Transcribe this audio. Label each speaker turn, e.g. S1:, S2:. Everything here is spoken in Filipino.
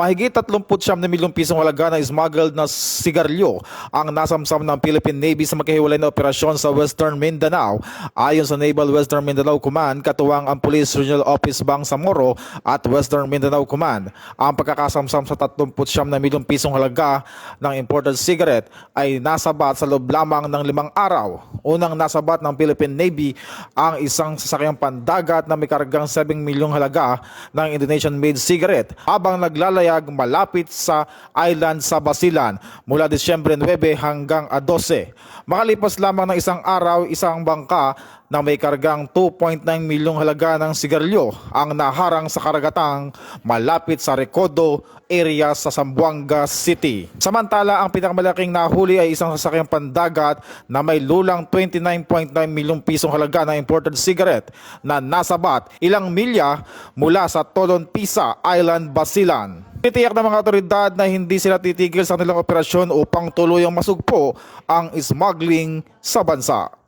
S1: Mahigit 39 na milyong pisong halaga na smuggled na sigarilyo ang nasamsam ng Philippine Navy sa magkahiwalay na operasyon sa Western Mindanao. Ayon sa Naval Western Mindanao Command, katuwang ang Police Regional Office Bangsamoro at Western Mindanao Command. Ang pagkakasamsam sa 39 na milyong pisong halaga ng imported cigarette ay nasabat sa loob lamang ng 5 araw. Unang nasabat ng Philippine Navy ang isang sasakyang pandagat na may kargang 7 milyong halaga ng Indonesian-made cigarette habang naglalayag malapit sa island sa Basilan mula Disyembre 9 hanggang 12. Makalipas lamang ng isang araw, isang bangka na may kargang 2.9 milyong halaga ng sigarilyo ang naharang sa karagatang malapit sa Recodo area sa Zamboanga City. Samantala, ang pinakamalaking nahuli ay isang sasakyang pandagat na may lulang 29.9 milyong pisong halaga ng imported cigarette na nasabat ilang milya mula sa Tolon Pisa Island, Basilan. Titiyak ng mga otoridad na hindi sila titigil sa kanilang operasyon upang tuluyang masugpo ang smuggling sa bansa.